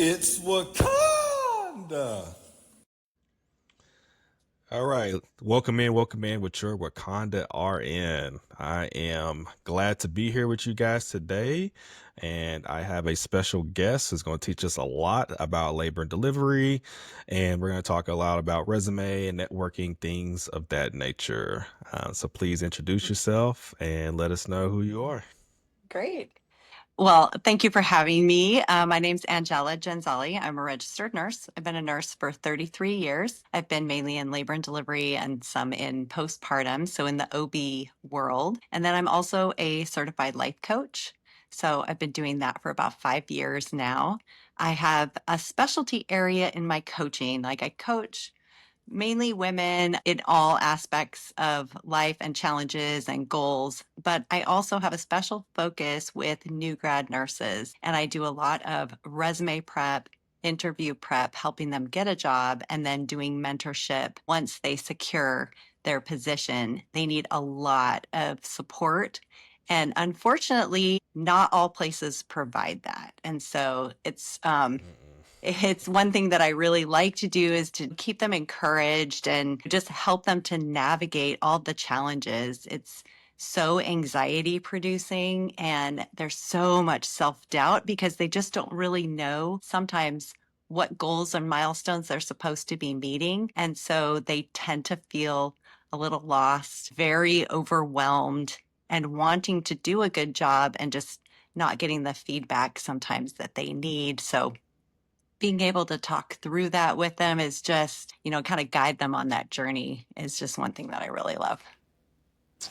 It's Wakanda. All right, welcome in with your Wakanda RN. I am glad to be here with you guys today, and I have a special guest who's going to teach us a lot about labor and delivery, and we're going to talk a lot about resume and networking, things of that nature. So please introduce yourself and let us know who you are. Great. Well, thank you for having me. My name's Angela Genzali. I'm a registered nurse. I've been a nurse for 33 years. I've been mainly in labor and delivery and some in postpartum, so in the OB world. And then I'm also a certified life coach. So I've been doing that for about 5 years now. I have a specialty area in my coaching. Like I coach mainly women in all aspects of life and challenges and goals. But I also have a special focus with new grad nurses, and I do a lot of resume prep, interview prep, helping them get a job, and then doing mentorship once they secure their position. They need a lot of support. And unfortunately, not all places provide that. And so it's one thing that I really like to do is to keep them encouraged and just help them to navigate all the challenges. It's so anxiety producing and there's so much self doubt because they just don't really know sometimes what goals and milestones they're supposed to be meeting. And so they tend to feel a little lost, very overwhelmed, and wanting to do a good job and just not getting the feedback sometimes that they need. So being able to talk through that with them is just, kind of guide them on that journey is just one thing that I really love.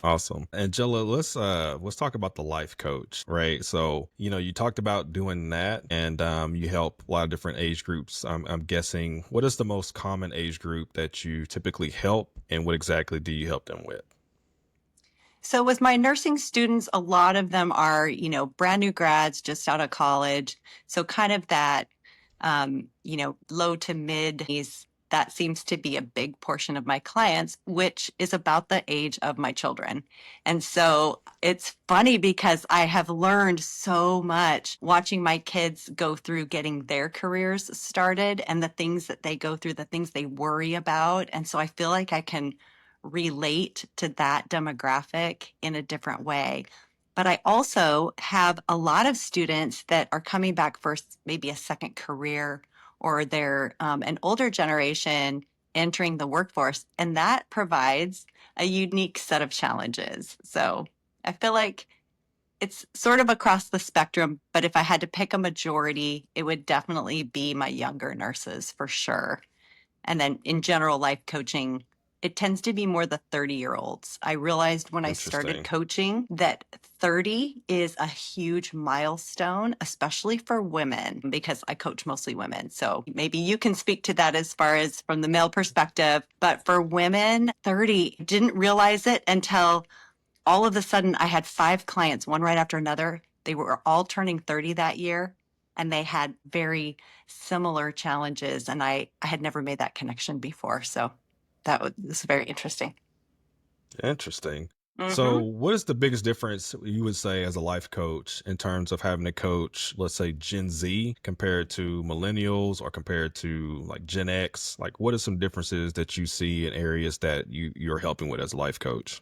Awesome. Angela, let's talk about the life coach, right? So, you talked about doing that and you help a lot of different age groups. I'm guessing what is the most common age group that you typically help and what exactly do you help them with? So with my nursing students, a lot of them are, brand new grads just out of college. So kind of that, low to mid, that seems to be a big portion of my clients, which is about the age of my children. And so it's funny because I have learned so much watching my kids go through getting their careers started and the things that they go through, the things they worry about. And so I feel like I can relate to that demographic in a different way. But I also have a lot of students that are coming back for maybe a second career or they're an older generation entering the workforce, and that provides a unique set of challenges. So I feel like it's sort of across the spectrum, but if I had to pick a majority, it would definitely be my younger nurses for sure. And then in general life coaching, it tends to be more the 30-year-olds. I realized when I started Interesting. coaching that 30 is a huge milestone, especially for women, because I coach mostly women. So maybe you can speak to that as far as from the male perspective. But for women, 30, didn't realize it until all of a sudden I had 5 clients, one right after another. They were all turning 30 that year and they had very similar challenges. And I had never made that connection before. So this is very interesting. Interesting. So, Hmm. what is the biggest difference you would say as a life coach in terms of having to coach, let's say Gen Z compared to millennials or compared to like Gen X? Like, what are some differences that you see in areas that you're helping with as a life coach?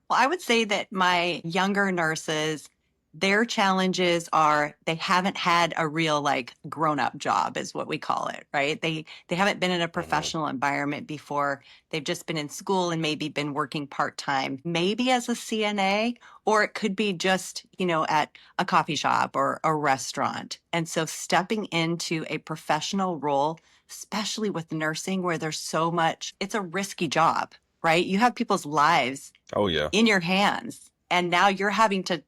Well, I would say that my younger nurses, their challenges are they haven't had a real like grown-up job is what we call it, right? They haven't been in a Hmm. professional environment before. They've just been in school and maybe been working part-time, maybe as a CNA, or it could be just, at a coffee shop or a restaurant. And so stepping into a professional role, especially with nursing where there's so much, it's a risky job, right? You have people's lives Oh yeah. in your hands and now you're having to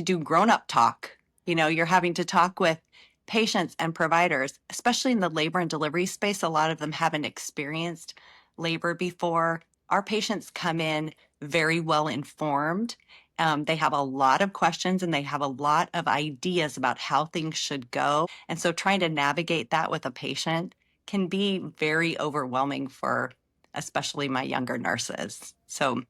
do grown-up talk. You're having to talk with patients and providers, especially in the labor and delivery space. A lot of them haven't experienced labor before. Our patients come in very well informed. They have a lot of questions and they have a lot of ideas about how things should go, and so trying to navigate that with a patient can be very overwhelming for especially my younger nurses. So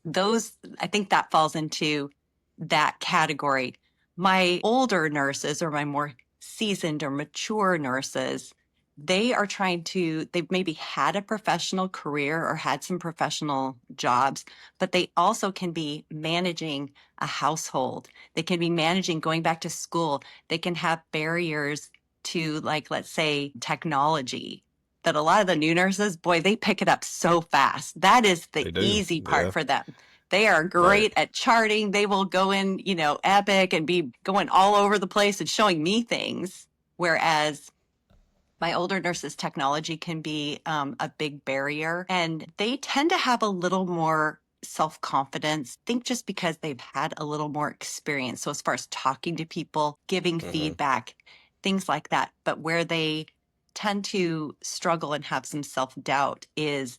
those, I think that falls into that category. My older nurses or my more seasoned or mature nurses, they've maybe had a professional career or had some professional jobs, but they also can be managing a household. They can be managing going back to school. They can have barriers to, like, let's say, technology that a lot of the new nurses, boy, they pick it up so fast. That is the They do. easy part Yeah. for them. They are Right. great at charting. They will go in, Epic and be going all over the place and showing me things. Whereas my older nurses, technology can be a big barrier, and they tend to have a little more self confidence. Think just because they've had a little more experience. So, as far as talking to people, giving feedback, things like that. But where they tend to struggle and have some self doubt is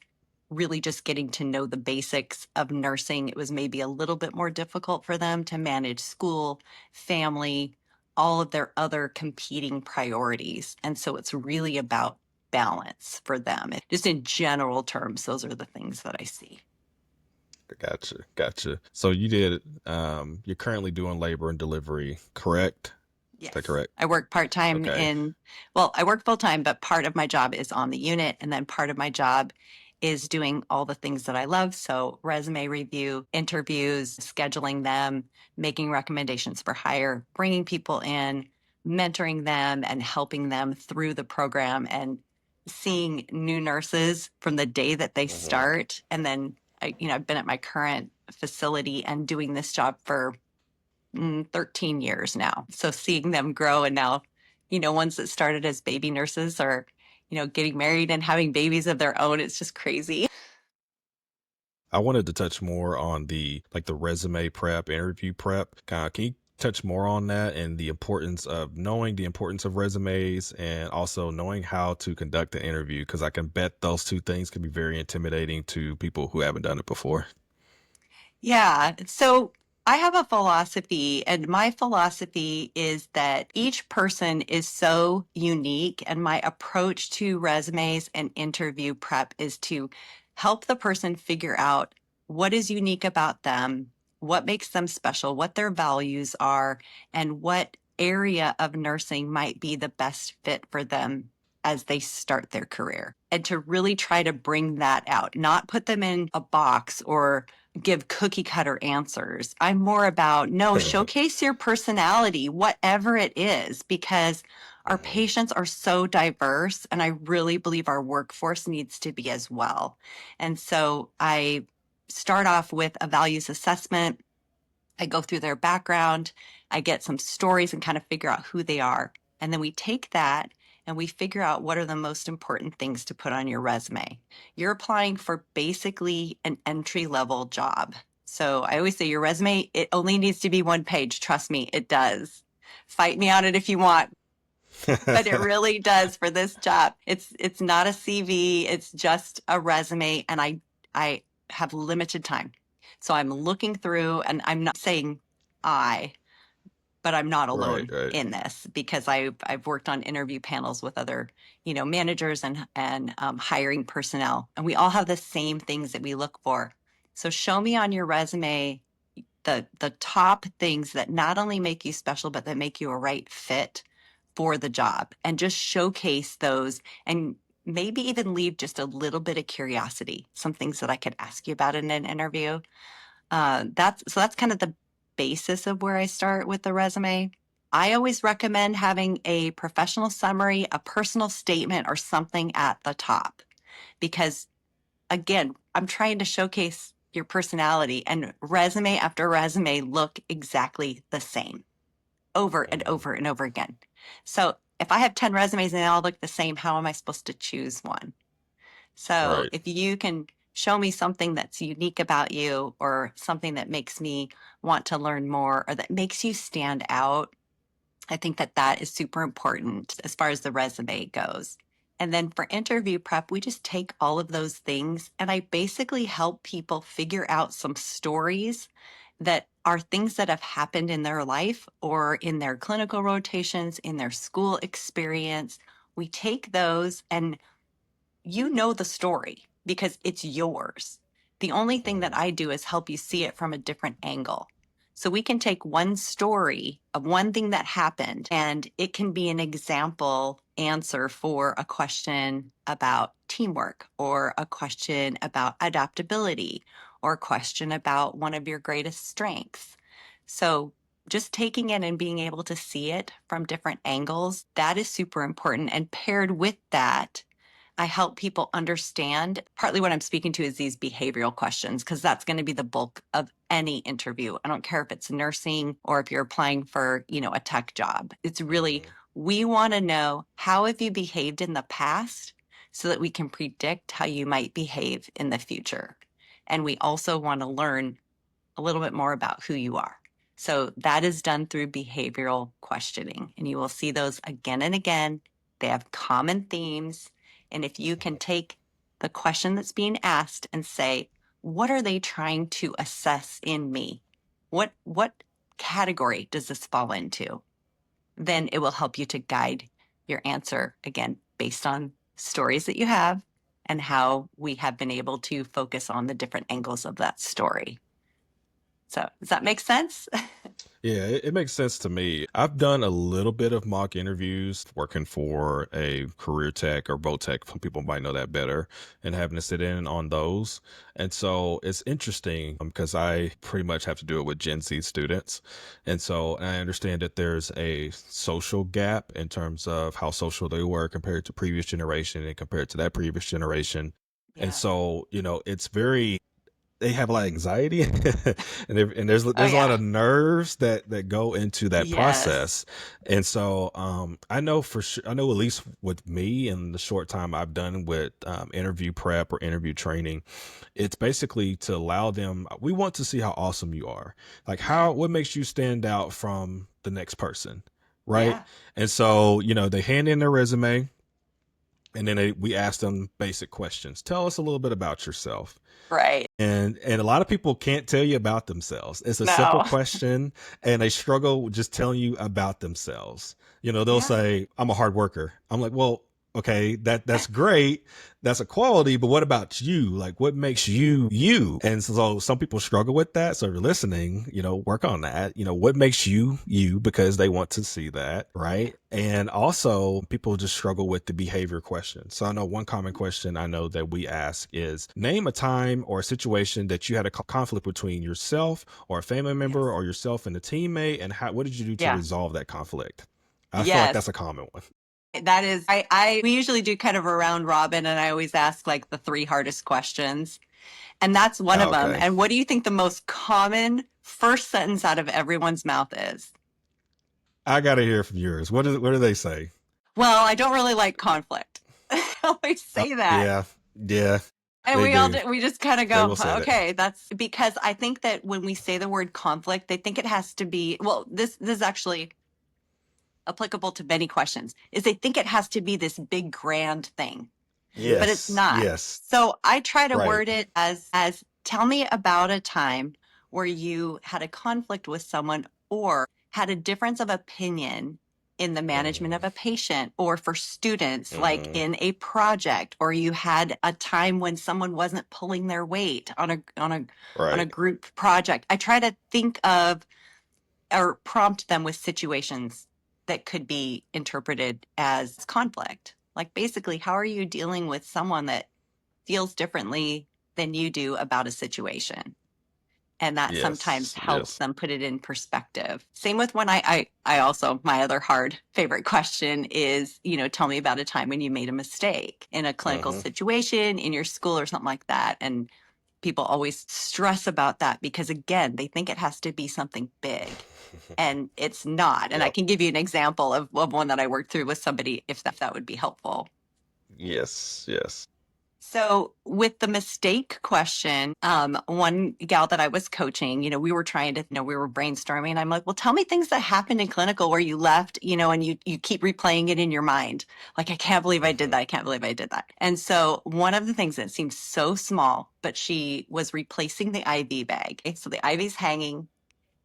really just getting to know the basics of nursing. It was maybe a little bit more difficult for them to manage school, family, all of their other competing priorities. And so it's really about balance for them. Just in general terms, those are the things that I see. Gotcha. So you're currently doing labor and delivery, correct? Is that Yes. correct? I work part time Okay. I work full time, but part of my job is on the unit. And then part of my job is doing all the things that I love. So, resume review, interviews, scheduling them, making recommendations for hire, bringing people in, mentoring them, and helping them through the program, and seeing new nurses from the day that they start. And then, I've been at my current facility and doing this job for 13 years now. So seeing them grow, and now, ones that started as baby nurses are, getting married and having babies of their own. It's just crazy. I wanted to touch more on the resume prep, interview prep. Can you touch more on that and knowing the importance of resumes and also knowing how to conduct an interview? Because I can bet those two things can be very intimidating to people who haven't done it before. Yeah. So I have a philosophy, and my philosophy is that each person is so unique. And my approach to resumes and interview prep is to help the person figure out what is unique about them, what makes them special, what their values are, and what area of nursing might be the best fit for them as they start their career. And to really try to bring that out, not put them in a box or give cookie cutter answers. I'm more about, no, showcase your personality, whatever it is, because our patients are so diverse, and I really believe our workforce needs to be as well. And so I start off with a values assessment. I go through their background, I get some stories and kind of figure out who they are. And then we take that and we figure out what are the most important things to put on your resume. You're applying for basically an entry level job. So I always say your resume, it only needs to be one page. Trust me, it does. Fight me on it if you want, but it really does for this job. It's not a CV, it's just a resume, and I have limited time. So I'm looking through, and I'm not saying I, but I'm not Right, alone right. in this, because I've worked on interview panels with other, managers and hiring personnel, and we all have the same things that we look for. So show me on your resume the top things that not only make you special, but that make you a right fit for the job, and just showcase those, and maybe even leave just a little bit of curiosity, some things that I could ask you about in an interview. That's kind of the basis of where I start with the resume. I always recommend having a professional summary, a personal statement, or something at the top, because again, I'm trying to showcase your personality, and resume after resume look exactly the same over and over and over again. So if I have 10 resumes and they all look the same, how am I supposed to choose one? So Right. if you can show me something that's unique about you, or something that makes me want to learn more, or that makes you stand out, I think that that is super important as far as the resume goes. And then for interview prep, we just take all of those things, and I basically help people figure out some stories that are things that have happened in their life or in their clinical rotations, in their school experience. We take those, and the story because it's yours. The only thing that I do is help you see it from a different angle. So we can take one story of one thing that happened, and it can be an example answer for a question about teamwork, or a question about adaptability, or a question about one of your greatest strengths. So just taking it and being able to see it from different angles, that is super important. And paired with that, I help people understand. Partly what I'm speaking to is these behavioral questions, because that's going to be the bulk of any interview. I don't care if it's nursing or if you're applying for, a tech job. It's really, we want to know, how have you behaved in the past so that we can predict how you might behave in the future. And we also want to learn a little bit more about who you are. So that is done through behavioral questioning, and you will see those again and again. They have common themes. And if you can take the question that's being asked and say, what are they trying to assess in me? What category does this fall into? Then it will help you to guide your answer, again, based on stories that you have and how we have been able to focus on the different angles of that story. So does that make sense? Yeah, it makes sense to me. I've done a little bit of mock interviews working for a career tech or tech. Some people might know that better, and having to sit in on those. And so it's interesting because I pretty much have to do it with Gen Z students. And so I understand that there's a social gap in terms of how social they were compared to previous generation and compared to that previous generation. And Yeah. so, it's very, they have a lot of anxiety and there's Oh, a lot yeah. of nerves that go into that Yes. process. And so I know for sure, I know at least with me in the short time I've done with interview prep or interview training, it's basically to allow them, we want to see how awesome you are, like what makes you stand out from the next person, right? Yeah. And so they hand in their resume, and then we ask them basic questions. Tell us a little bit about yourself. Right. And a lot of people can't tell you about themselves. It's a simple No. question, and they struggle with just telling you about themselves. They'll Yeah. say, "I'm a hard worker." I'm like, "Well, okay, that's great. That's a quality, but what about you? Like, what makes you you?" And so some people struggle with that. So if you're listening, work on that. What makes you you, because they want to see that, right? And also people just struggle with the behavior question. So I know one common question I know that we ask is, name a time or a situation that you had a conflict between yourself or a family member Yes. or yourself and a teammate, and what did you do to Yeah. resolve that conflict? I feel like Yes. that's a common one. That is, we usually do kind of a round robin, and I always ask like the 3 hardest questions. And that's one of them. Okay. And what do you think the most common first sentence out of everyone's mouth is? I got to hear from yours. What do they say? Well, I don't really like conflict. I always say that. Yeah. Yeah. And They do. we just kind of They go, will say that. okay, that's because I think that when we say the word conflict, they think it has to be, well, this is actually applicable to many questions, is they think it has to be this big grand thing, but it's Yes. not. Yes. So I try to Right. word it as tell me about a time where you had a conflict with someone or had a difference of opinion in the management of a patient, or for students, like in a project, or you had a time when someone wasn't pulling their weight on a Right. group project. I try to think of or prompt them with situations that could be interpreted as conflict. Like, basically, how are you dealing with someone that feels differently than you do about a situation? And that sometimes Yes. helps Yes. them put it in perspective. Same with when I also, my other hard favorite question is, tell me about a time when you made a mistake in a clinical situation, in your school, or something like that. And people always stress about that because, again, they think it has to be something big. And it's not. And I Yep. can give you an example of one that I worked through with somebody, if that would be helpful. Yes. Yes. So with the mistake question, one gal that I was coaching, we were trying to, we were brainstorming. I'm like, well, tell me things that happened in clinical where you left, and you keep replaying it in your mind. Like, I can't believe I did that. I can't believe I did that. And so one of the things that seems so small, but she was replacing the IV bag. Okay, so the IV's hanging,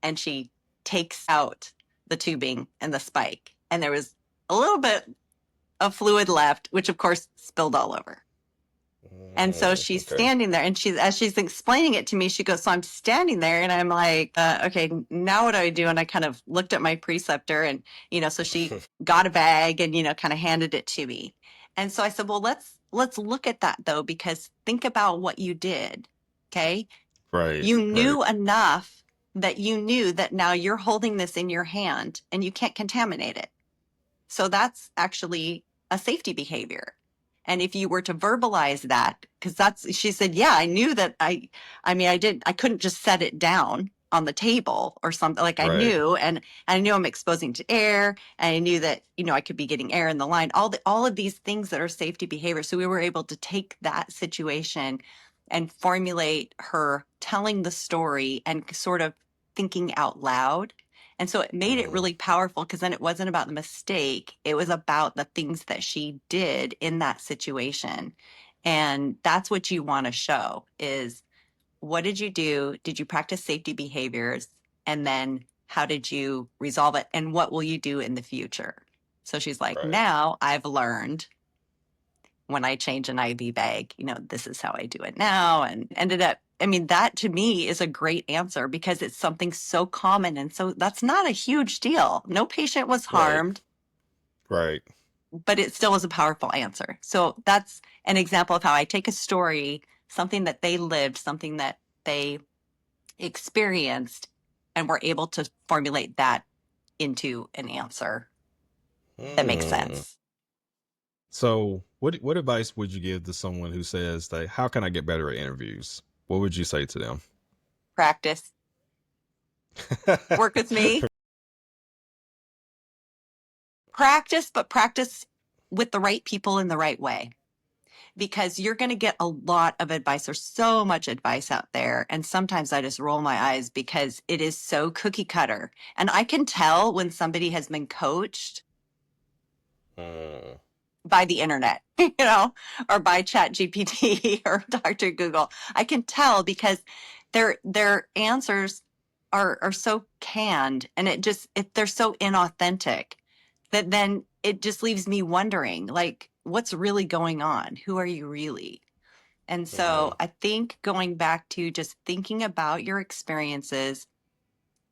and she takes out the tubing and the spike. And there was a little bit of fluid left, which of course spilled all over. And so she's Okay. standing there, and as she's explaining it to me, she goes, so I'm standing there and I'm like, okay, now what do I do? And I kind of looked at my preceptor and, so she got a bag and, kind of handed it to me. And so I said, well, let's look at that though, because think about what you did. Okay. Right. You Right. knew enough that you knew that now you're holding this in your hand and you can't contaminate it. So that's actually a safety behavior. And if you were to verbalize that, because she said, yeah, I knew that I couldn't just set it down on the table or something. Like I Right. knew, and I knew I'm exposing to air, and I knew that, I could be getting air in the line, all of these things that are safety behavior. So we were able to take that situation and formulate her telling the story and sort of thinking out loud. And so it made it really powerful because then it wasn't about the mistake. It was about the things that she did in that situation. And that's what you want to show is what did you do? Did you practice safety behaviors? And then how did you resolve it? And what will you do in the future? So she's like, Right. now I've learned when I change an IV bag, this is how I do it now. And ended up, that to me is a great answer because it's something so common. And so that's not a huge deal. No patient was Right. harmed, Right. but it still was a powerful answer. So that's an example of how I take a story, something that they lived, something that they experienced, and were able to formulate that into an answer that makes sense. So, what advice would you give to someone who says that, how can I get better at interviews? What would you say to them? Practice. Work with me. Practice, but practice with the right people in the right way. Because you're going to get a lot of advice. There's so much advice out there. And sometimes I just roll my eyes because it is so cookie cutter. And I can tell when somebody has been coached by the internet, or by Chat GPT or Dr. Google. I can tell because their answers are so canned and they're so inauthentic that then it just leaves me wondering, like, what's really going on? Who are you really? And so I think going back to just thinking about your experiences,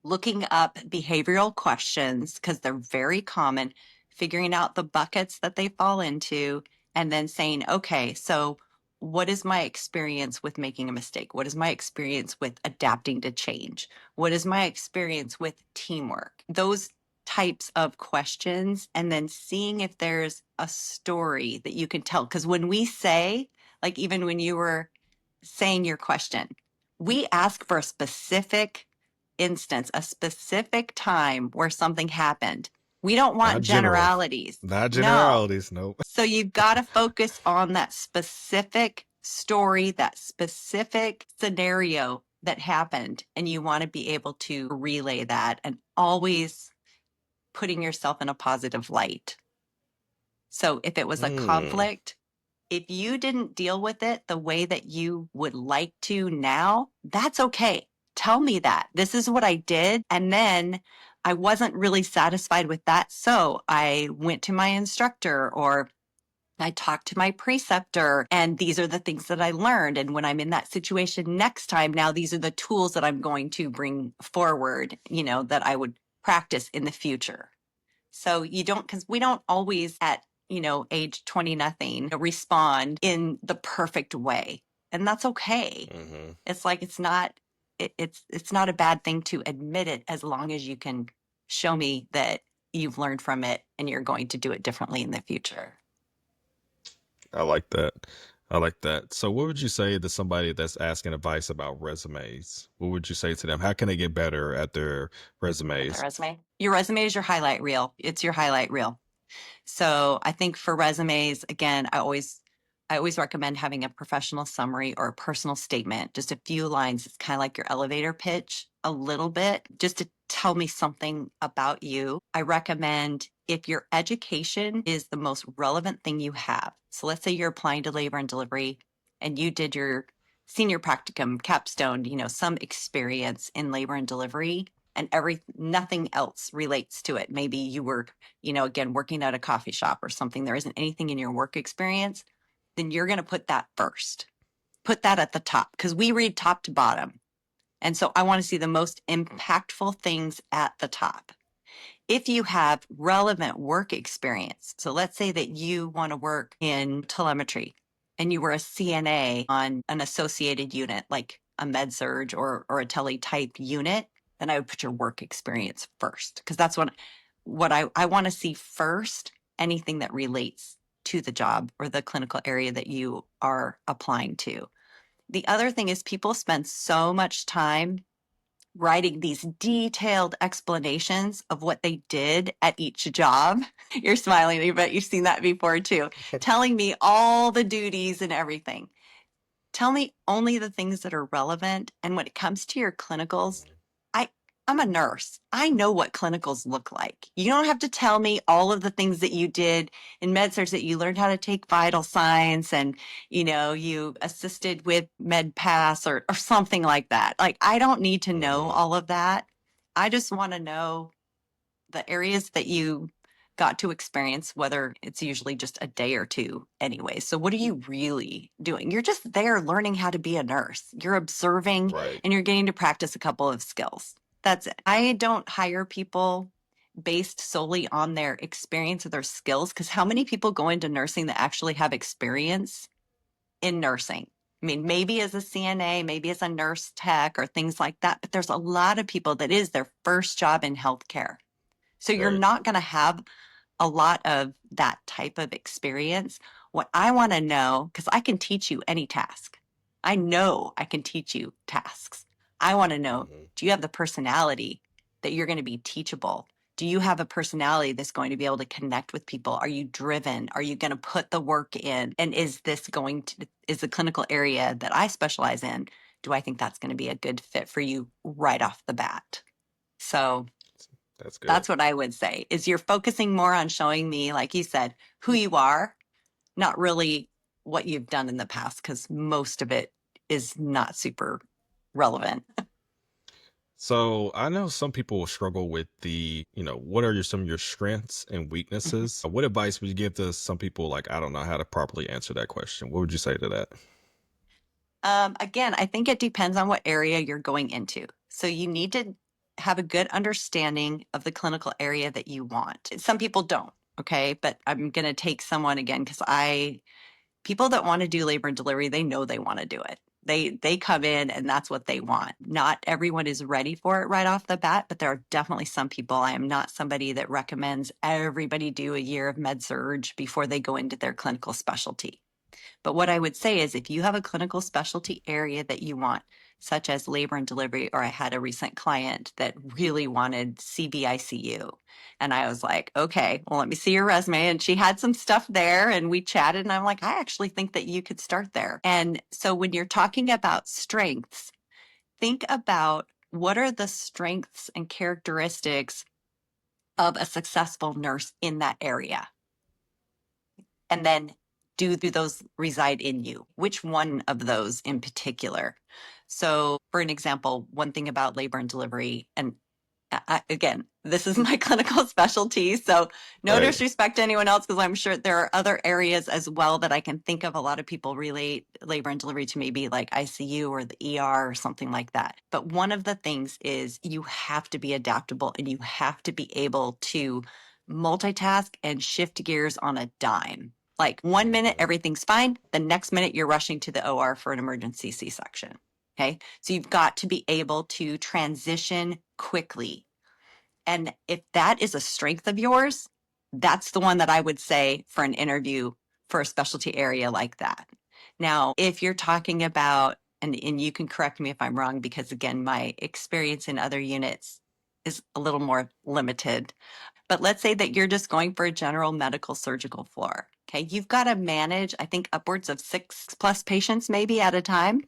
looking up behavioral questions because they're very common, figuring out the buckets that they fall into, and then saying, okay, so what is my experience with making a mistake? What is my experience with adapting to change? What is my experience with teamwork? Those types of questions, and then seeing if there's a story that you can tell. Because when we say, like even when you were saying your question, we ask for a specific instance, a specific time where something happened. We don't want Not general. generalities. Not No. generalities. Nope. So you've got to focus on that specific story, that specific scenario that happened. And you want to be able to relay that and always putting yourself in a positive light. So if it was a conflict, if you didn't deal with it the way that you would like to now, that's okay. Tell me that. This is what I did. And then I wasn't really satisfied with that. So I went to my instructor or I talked to my preceptor, and these are the things that I learned. And when I'm in that situation next time, now these are the tools that I'm going to bring forward, that I would practice in the future. So because we don't always at, age 20 nothing respond in the perfect way. And that's okay. It's like, it's not a bad thing to admit it as long as you can show me that you've learned from it and you're going to do it differently in the future. I like that. I like that. So, what would you say to somebody that's asking advice about resumes? What would you say to them? How can they get better at their resumes? Resume. Your resume is your highlight reel. It's your highlight reel. So I think for resumes, again, I always recommend having a professional summary or a personal statement, just a few lines. It's kind of like your elevator pitch a little bit, just to tell me something about you. I recommend if your education is the most relevant thing you have. So let's say you're applying to labor and delivery and you did your senior practicum, capstone, some experience in labor and delivery, and nothing else relates to it. Maybe you were, again, working at a coffee shop or something. There isn't anything in your work experience. then you're going to put that first. Put that at the top because we read top to bottom. And so I want to see the most impactful things at the top. If you have relevant work experience, so let's say that you want to work in telemetry and you were a CNA on an associated unit like a med surge or a tele type unit, then I would put your work experience first because that's what I want to see first, anything that relates to the job or the clinical area that you are applying to. The other thing is people spend so much time writing these detailed explanations of what they did at each job. You're smiling, but you've seen that before too. Telling me all the duties and everything. Tell me only the things that are relevant. And when it comes to your clinicals, I'm a nurse. I know what clinicals look like. You don't have to tell me all of the things that you did in med-surg, that you learned how to take vital signs and, you assisted with med pass or something like that. Like, I don't need to know all of that. I just want to know the areas that you got to experience, whether it's usually just a day or two anyway. So what are you really doing? You're just there learning how to be a nurse. You're observing Right. and you're getting to practice a couple of skills. That's it. I don't hire people based solely on their experience or their skills, because how many people go into nursing that actually have experience in nursing? I mean, maybe as a CNA, maybe as a nurse tech or things like that, but there's a lot of people that is their first job in healthcare. So you're Right. not going to have a lot of that type of experience. What I want to know, because I can teach you any task. I know I can teach you tasks. I want to know, do you have the personality that you're going to be teachable? Do you have a personality that's going to be able to connect with people? Are you driven? Are you going to put the work in? And is the clinical area that I specialize in, do I think that's going to be a good fit for you right off the bat? So That's good. that's what I would say, is you're focusing more on showing me, like you said, who you are, not really what you've done in the past, because most of it is not super relevant. So I know some people will struggle with what are some of your strengths and weaknesses? What advice would you give to some people like, I don't know how to properly answer that question? What would you say to that? Again, I think it depends on what area you're going into. So you need to have a good understanding of the clinical area that you want. Some people don't, okay? But I'm going to take someone again, because people that want to do labor and delivery, they know they want to do it. They come in and that's what they want. Not everyone is ready for it right off the bat, but there are definitely some people. I am not somebody that recommends everybody do a year of med surg before they go into their clinical specialty. But what I would say is, if you have a clinical specialty area that you want, such as labor and delivery, or I had a recent client that really wanted CVICU. And I was like, okay, well, let me see your resume. And she had some stuff there and we chatted. And I'm like, I actually think that you could start there. And so when you're talking about strengths, think about what are the strengths and characteristics of a successful nurse in that area. And then do those reside in you? Which one of those in particular? So for an example, one thing about labor and delivery, and again, this is my clinical specialty, so no Right. disrespect to anyone else, because I'm sure there are other areas as well that I can think of. A lot of people relate labor and delivery to maybe like ICU or the ER or something like that. But one of the things is you have to be adaptable and you have to be able to multitask and shift gears on a dime. Like 1 minute, everything's fine. The next minute, you're rushing to the OR for an emergency C-section. Okay. So you've got to be able to transition quickly. And if that is a strength of yours, that's the one that I would say for an interview for a specialty area like that. Now, if you're talking about, and you can correct me if I'm wrong, because again, my experience in other units is a little more limited. But let's say that you're just going for a general medical surgical floor. Okay. You've got to manage, I think, upwards of 6+ patients maybe at a time.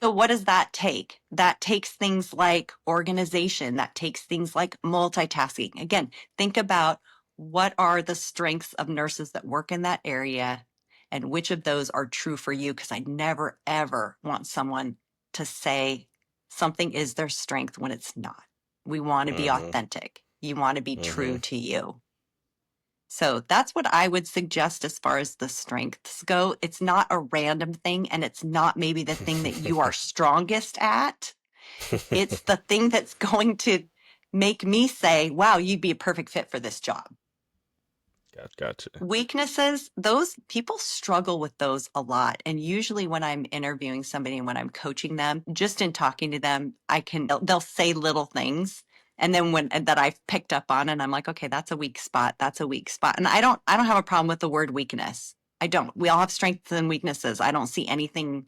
So what does that take? That takes things like organization. That takes things like multitasking. Again, think about what are the strengths of nurses that work in that area and which of those are true for you. Because I never, ever want someone to say something is their strength when it's not. We want to be authentic. You want to be true to you. So that's what I would suggest as far as the strengths go. It's not a random thing, and it's not maybe the thing that you are strongest at. It's the thing that's going to make me say, wow, you'd be a perfect fit for this job. Gotcha. Weaknesses, those people struggle with those a lot. And usually when I'm interviewing somebody and when I'm coaching them, just in talking to them, they'll say little things. And then that I've picked up on, and I'm like, okay, that's a weak spot. That's a weak spot. And I don't have a problem with the word weakness. I don't. We all have strengths and weaknesses. I don't see anything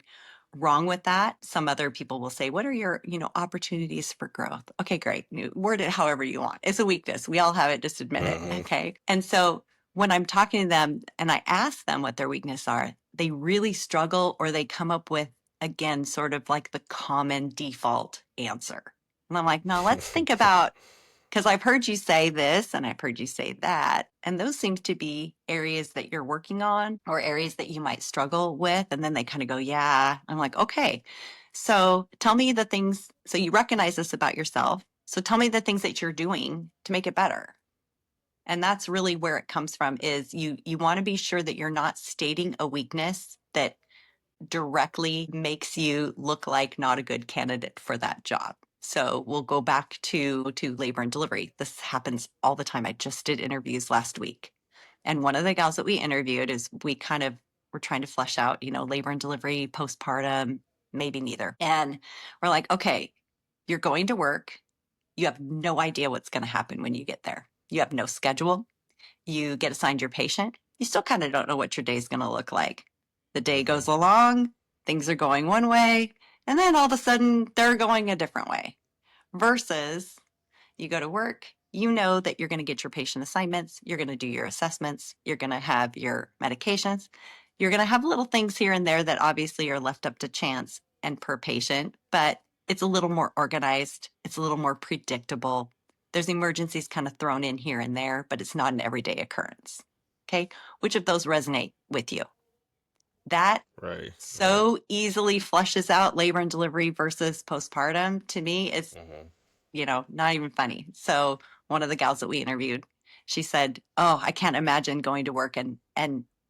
wrong with that. Some other people will say, what are your, opportunities for growth? Okay, great. Word it however you want. It's a weakness. We all have it. Just admit it. Okay. And so when I'm talking to them and I ask them what their weaknesses are, they really struggle, or they come up with, again, sort of like the common default answer. And I'm like, no, let's think about, because I've heard you say this and I've heard you say that. And those seem to be areas that you're working on or areas that you might struggle with. And then they kind of go, yeah. I'm like, okay, so tell me the things. So you recognize this about yourself. So tell me the things that you're doing to make it better. And that's really where it comes from, is you want to be sure that you're not stating a weakness that directly makes you look like not a good candidate for that job. So we'll go back to labor and delivery. This happens all the time. I just did interviews last week. And one of the gals that we interviewed is we kind of were trying to flesh out, labor and delivery, postpartum, maybe neither. And we're like, okay, you're going to work. You have no idea what's going to happen when you get there. You have no schedule. You get assigned your patient. You still kind of don't know what your day is going to look like. The day goes along, things are going one way, and then all of a sudden they're going a different way. Versus you go to work, you know that you're going to get your patient assignments, you're going to do your assessments, you're going to have your medications, you're going to have little things here and there that obviously are left up to chance and per patient, but it's a little more organized, it's a little more predictable. There's emergencies kind of thrown in here and there, but it's not an everyday occurrence. Okay, which of those resonate with you? That Right. so easily flushes out labor and delivery versus postpartum. To me, it's, not even funny. So one of the gals that we interviewed, she said, oh, I can't imagine going to work and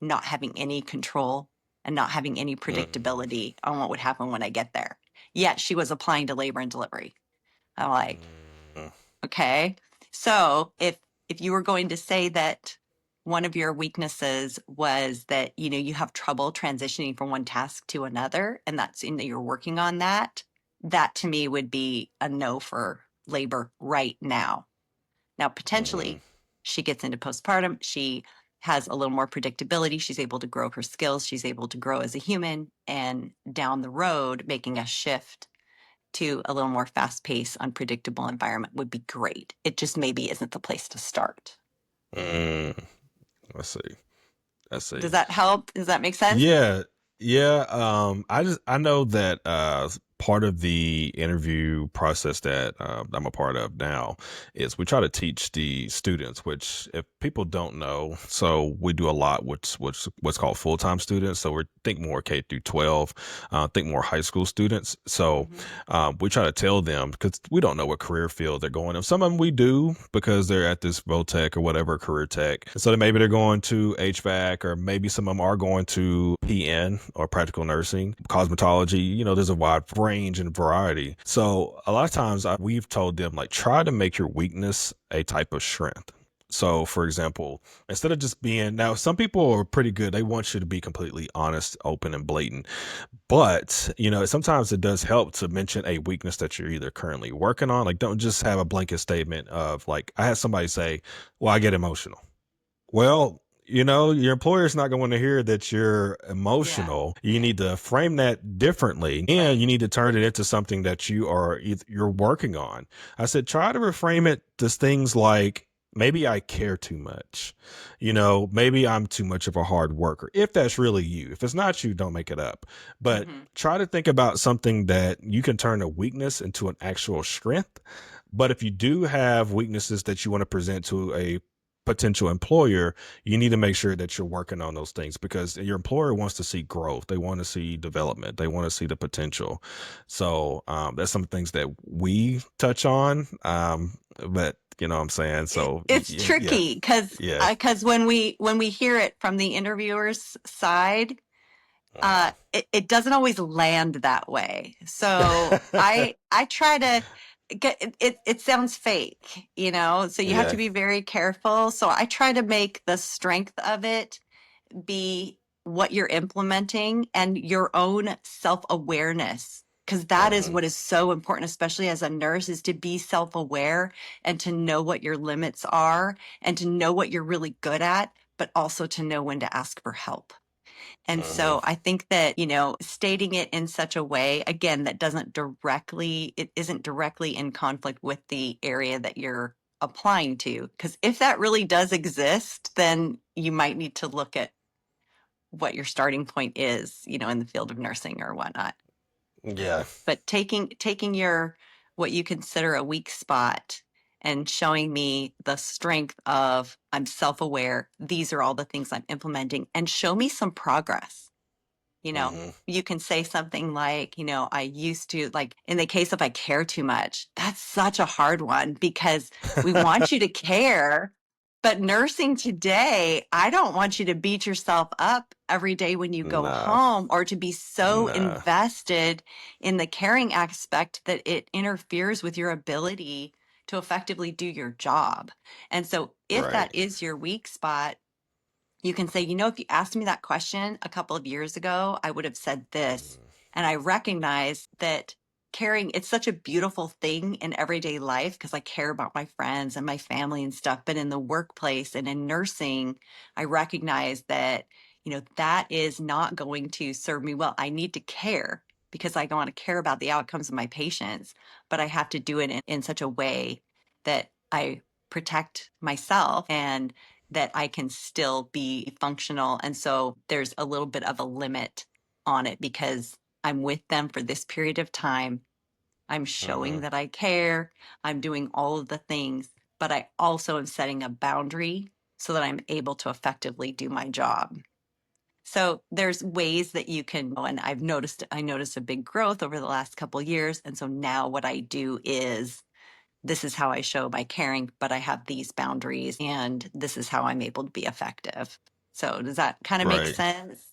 not having any control and not having any predictability on what would happen when I get there. Yet she was applying to labor and delivery. I'm like, okay. So if you were going to say that one of your weaknesses was that, you have trouble transitioning from one task to another, and that's in that you're working on that to me would be a no for labor right now. Now, potentially she gets into postpartum. She has a little more predictability. She's able to grow her skills. She's able to grow as a human, and down the road, making a shift to a little more fast-paced, unpredictable environment would be great. It just maybe isn't the place to start. I see. Does that help? Does that make sense? Yeah. I know that part of the interview process that I'm a part of now is we try to teach the students, which if people don't know, so we do a lot what's called full-time students. So we think more K through 12, think more high school students. So we try to tell them, because we don't know what career field they're going in. Some of them we do because they're at this Votech or whatever career tech. So maybe they're going to HVAC, or maybe some of them are going to PN or practical nursing, cosmetology. There's a wide range and variety. So a lot of times we've told them, like, try to make your weakness a type of strength. So for example, instead of just being, now some people are pretty good. They want you to be completely honest, open, and blatant. But, sometimes it does help to mention a weakness that you're either currently working on. Like, don't just have a blanket statement of, like, I had somebody say, well, I get emotional. Well, your employer's not going to hear that you're emotional. You need to frame that differently, and you need to turn it into something that you're working on. I said, try to reframe it to things like, maybe I care too much. Maybe I'm too much of a hard worker. If that's really you. If it's not you, don't make it up. But try to think about something that you can turn a weakness into an actual strength. But if you do have weaknesses that you want to present to a potential employer, you need to make sure that you're working on those things, because your employer wants to see growth. They want to see development. They want to see the potential. So that's some things that we touch on. But You know what I'm saying? So It's yeah, tricky because yeah. when we hear it from the interviewer's side, Uh-huh. it doesn't always land that way. So I try to get it sounds fake, you know, so you have to Yeah. be very careful. So I try to make the strength of it be what you're implementing and your own self-awareness, because that is Hmm. what is so important, especially as a nurse, is to be self-aware and to know what your limits are and to know what you're really good at, but also to know when to ask for help. And Hmm. so I think that, you know, stating it in such a way, again, that it isn't directly in conflict with the area that you're applying to. Because if that really does exist, then you might need to look at what your starting point is, you know, in the field of nursing or whatnot. Yeah. But taking your what you consider a weak spot and showing me the strength of I'm self-aware, these are all the things I'm implementing, and show me some progress. You know, Hmm. you can say something like, you know, I used to, like, in the case of I care too much, that's such a hard one because we want you to care. But nursing today, I don't want you to beat yourself up every day when you go Nah, home or to be so nah. invested in the caring aspect that it interferes with your ability to effectively do your job. And so, if Right. that is your weak spot, you can say, you know, if you asked me that question a couple of years ago, I would have said this. And I recognize that caring, it's such a beautiful thing in everyday life because I care about my friends and my family and stuff. But in the workplace and in nursing, I recognize that, you know, that is not going to serve me well. I need to care because I want to care about the outcomes of my patients, but I have to do it in such a way that I protect myself and that I can still be functional. And so there's a little bit of a limit on it because I'm with them for this period of time. I'm showing Hmm. that I care. I'm doing all of the things, but I also am setting a boundary so that I'm able to effectively do my job. So there's ways that you can, and I noticed a big growth over the last couple of years. And so now what I do is this is how I show my caring, but I have these boundaries and this is how I'm able to be effective. So does that kind of make Right. sense?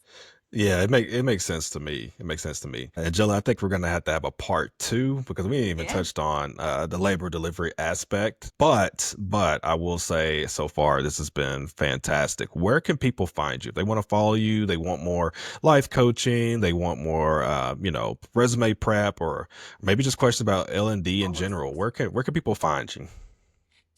Yeah, it makes sense to me. It makes sense to me. Angela, I think we're gonna have to have a part two because we ain't even Yeah. touched on the labor delivery aspect. But I will say so far this has been fantastic. Where can people find you? If they want to follow you, they want more life coaching, they want more you know, resume prep, or maybe just questions about L&D in general. Where can people find you?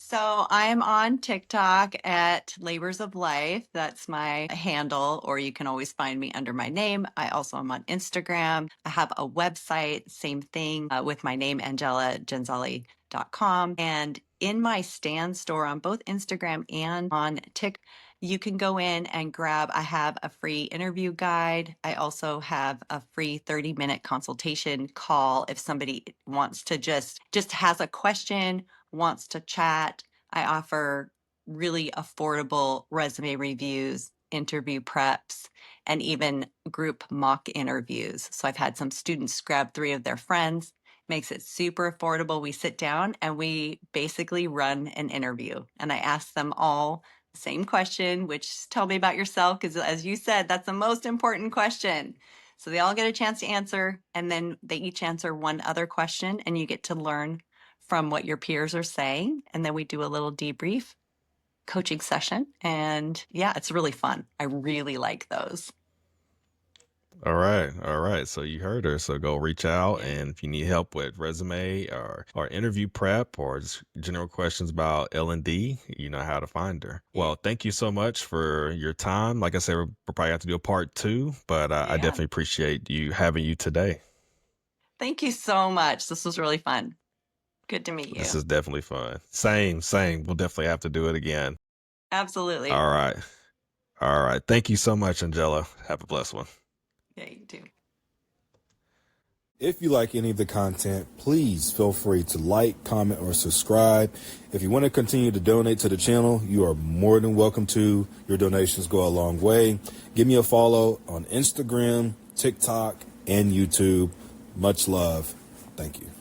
So I'm on TikTok at Labors of Life. That's my handle, or you can always find me under my name. I also am on Instagram. I have a website, same thing, with my name, angelagenzali.com. And in my stand store on both Instagram and on TikTok, you can go in and I have a free interview guide. I also have a free 30-minute consultation call if somebody wants to just has a question, wants to chat. I offer really affordable resume reviews, interview preps, and even group mock interviews. So I've had some students grab 3 of their friends, makes it super affordable. We sit down and we basically run an interview. And I ask them all the same question, which tell me about yourself, because as you said, that's the most important question. So they all get a chance to answer, and then they each answer one other question, and you get to learn from what your peers are saying. And then we do a little debrief coaching session. And yeah, it's really fun. I really like those. All right. All right. So you heard her. So go reach out. Yeah. And if you need help with resume or interview prep or just general questions about L&D, you know how to find her. Yeah. Well, thank you so much for your time. Like I said, we'll probably have to do a part two, but I Yeah. definitely appreciate having you today. Thank you so much. This was really fun. Good to meet This you. is definitely fun. Same. We'll definitely have to do it again. Absolutely. All right. All right. Thank you so much, Angela. Have a blessed one. Yeah, you too. If you like any of the content, please feel free to like, comment, or subscribe. If you want to continue to donate to the channel, you are more than welcome to. Your donations go a long way. Give me a follow on Instagram, TikTok, and YouTube. Much love. Thank you.